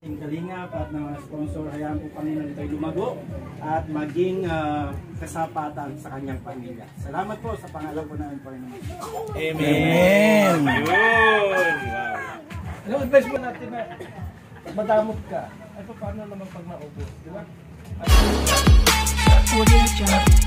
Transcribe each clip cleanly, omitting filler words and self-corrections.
Kalingap at ng mga sponsor, hayaan po kami na ito'y lumago at maging kasapatan sa kanyang pamilya. Salamat po sa pangalan po namin, Panginoon. Amen! Yun! Wow! Anong advice mo natin na madamot ka? Ay, paano naman pag naubos? Di ba? Audio Jungle.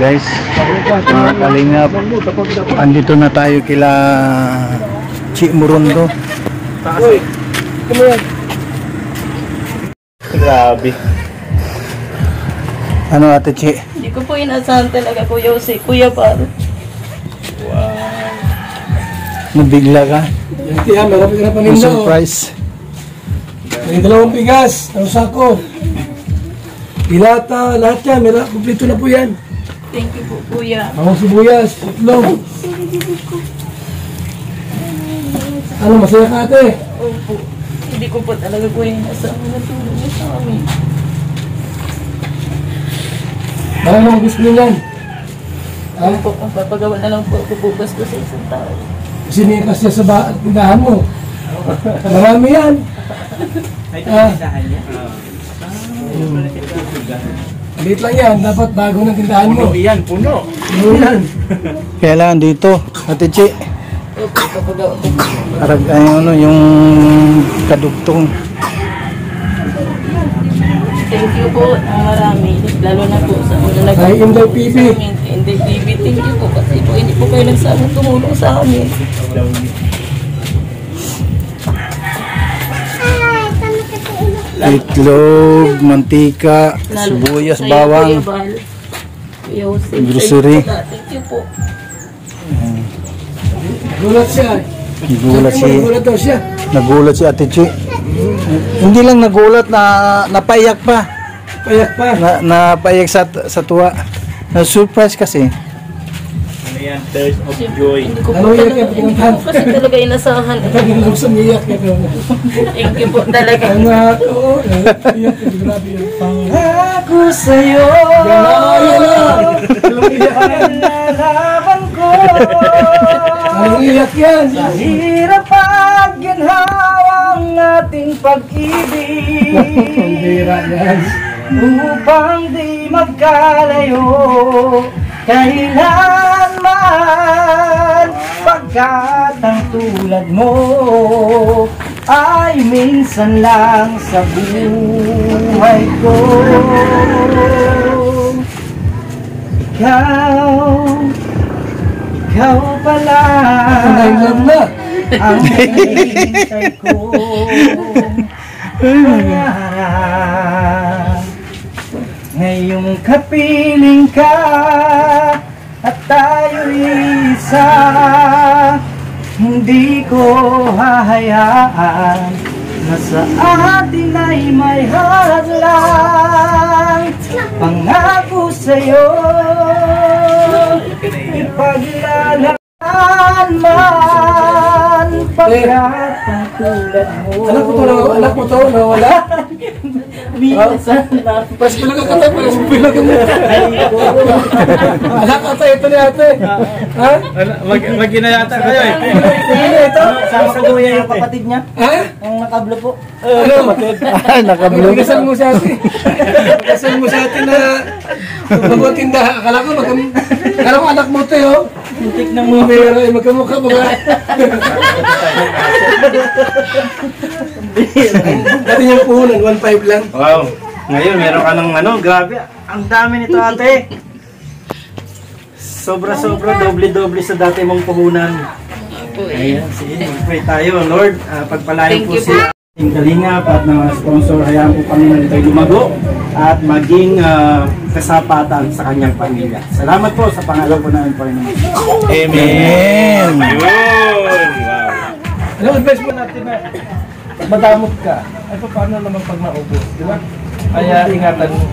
guys, mga kalingap, andito na tayo kila Chi Murundo. Grabe. Ano ate Chi? Hindi ko po inasahan talaga, Kuya Jose, Kuya Par. Nabigla ka? Yan, marami ka na Ang paninda. surprise. May 2 bigas, ang sako. Dilata, lahat yan. Kumplito na po yan. Thank you po, Kuya. Ang sibuyas, itlog. Ano, masaya ka ate? Opo. Hindi ko po talaga, Kuya, inasahan na tulong niyo sa amin. Baka naman gusto nyo yan. Ha? Opo, ang papagawa na lang po ako bukas ko sa isang tao. Sinikas niya sa tindahan mo. Marami yan. Liit lang yan. Dapat bago ng tindahan mo. Puno yan, puno. Ano yan? Kailangan dito, ate Chi. Opo, papagawa ko. Arag, ay, ano, yung kadugtong. Thank you po ang marami. Lalo na po sa mga Kay Inday PB. Inday PB, thank you po. Kasi po, hindi po kayo nagsabang tumulong sa amin. Itlog, mantika, sibuyas, sa iyo, bawang, Kuya Bal. Kuya Jose, grocery. thank you po. Gulat siya. Nagulat si, Gulat daw siya. nagulat si ate Chi. Hindi lang nagulat, napaiyak pa. Payak pa. Napaiyak sa tuwa. Na surprise kasi. Ano yan? Tears of joy. Hindi ko po Ano yan, talaga, Kapitang hindi Tan? ko kasi talaga inasahan. Naging sumiyak ka daw. Thank you po talaga. Ang oo. Iyak ka. Grabe yan. Ako sa'yo, nalaban ko. Ang iyak yan. Hirap at ginhawa ang ating pag-ibig. Ang bira yan. Upang di magkalayo kailanman, pagkat ang tulad mo ay minsan lang sa buhay ko. Ikaw pala Nailam na. ang hinihintay ko. Ngayong kapiling ka at tayo'y isa, hindi ko hahayaan na sa atin ay may hadlang. Pangako sa'yo, ipaglalaan man pagkat ang tulad mo. Anak mo to, nawala. Minsan na. Pas pala ka kata, pas pala ka mo. Anak ata, ito ni ate. Ha? Mag-inayata kayo eh. Ito? Sama sa kuya yung kapatid niya, Ha? ang nakablo po. Ano? Nakablog. Kasal mo si ate. Kasal mo si ate na magwatinda. Akala ko anak mo to yun. Hintik ng Mga bera, magkamukha mga. Dati yung puhunan, 1.5 lang. Wow. Ngayon, meron ka ng grabe. Ang dami nito ate. Sobra-sobra, doble-doble sa dati mong puhunan. Po Ayan, sige, mag-pray tayo. Lord, pagpalain Thank po you si ating kalingap at mga sponsor. Hayaan po kami na tayo lumago at maging kasapatan sa kanyang pamilya. Salamat po sa pangalan po namin po. Amen. Amen. Yun. Wow. Ano advice mo natin na madamot ka? Ay paano naman pag naubos, di ba? Kaya ingatan mo.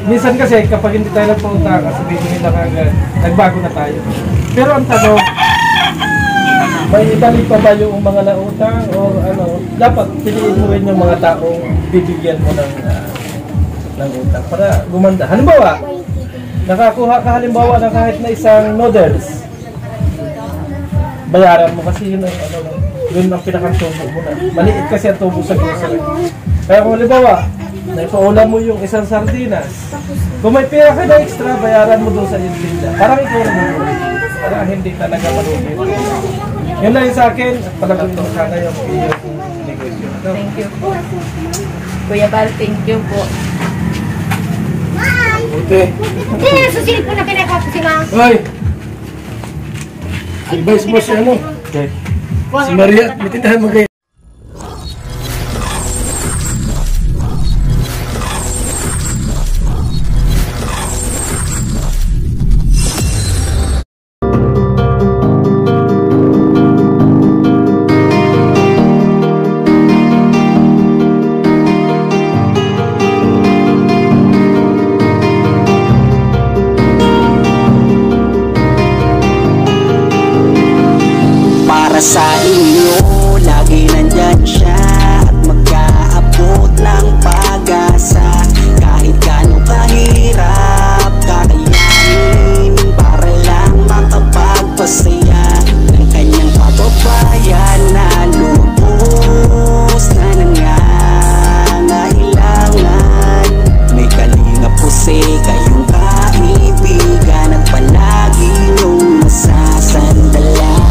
Minsan kasi kapag hindi tayo nagpunta, sabihin nila kagad, nagbago na tayo. Pero ang tanong, may ibalik pa ba yung mga nautang o ano? Dapat piliin mo rin yung mga taong bibigyan mo ng utang para gumanda. Halimbawa, nakakuha ka halimbawa na kahit na isang noodles, bayaran mo kasi yun ang yun ang pinakatubo mo na. Maliit kasi ang tubo sa grocery. Kaya kung halimbawa, naipaulam mo yung isang sardinas, kung may pera ka na extra, bayaran mo doon sa tinda. Parang ikaw na para hindi talaga malugi. Yun lang yung sa akin, talagang sana yung negosyo. Thank you po. Kuya Bal, thank you po. Buti. Hindi, susilip ko na pinakapos si Ma. Hoy! Advice mo si ano? Okay. Si Maria, mitindahan mo kayo. Para sa inyo, lagi nandyan siya at mag-aabot ng pag-asa. Kahit gaano kahirap, kakayanin para lang makapagpasaya ng kanyang kababayan na lubos na nangangailangan. May kalinga po kayong kaibigan at palagi niyong masasandalan.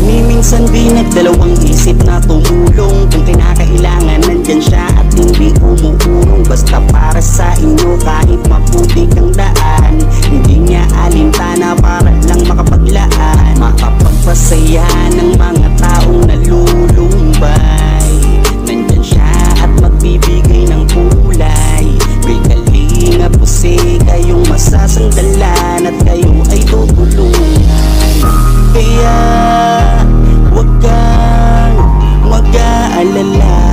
Minsan di nagdalawang isip na tumulong. Kung kinakailangan nandyan siya at hindi umuurong. Basta para sa inyo kahit maputi kang daan, hindi niya alintana para lang makapaglaan. Makapagpasaya ng mga taong nalulumbay. Nandyan siya at magbibigay ng kulay. May kalinga po kayong masasandalan at kayo ay tutulungan. Kaya huwag kang mag-aalala,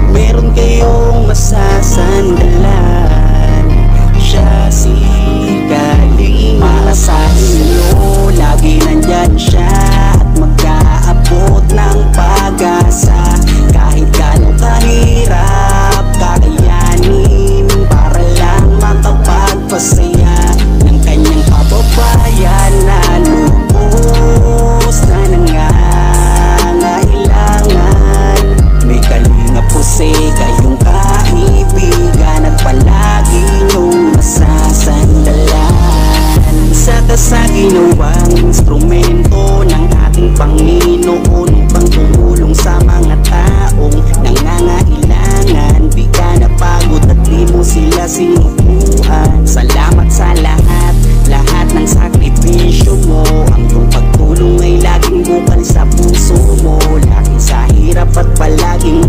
meron kayong masasandalan. Siya si Kalinga. Para sa inyo, lagi nandyan siya at mag-aabot ng pag-asa. Kahit gaano kahirap, kakayanin para lang makapagpasaya ng kanyang kababayan na lubos na nangangailangan. May kalinga po kayong kaibigan at palagi niyong masasandalan. Isa ka sa ginawang instrumento ng ating Panginoon upang tumulong sa mga taong nangangailangan. Di ka napagod at di mo sila sinubuan. Salamat sa lahat ng sakripisyo mo. Ang iyong pagtulong ay laging bukal sa puso mo. Laging sa hirap at palaging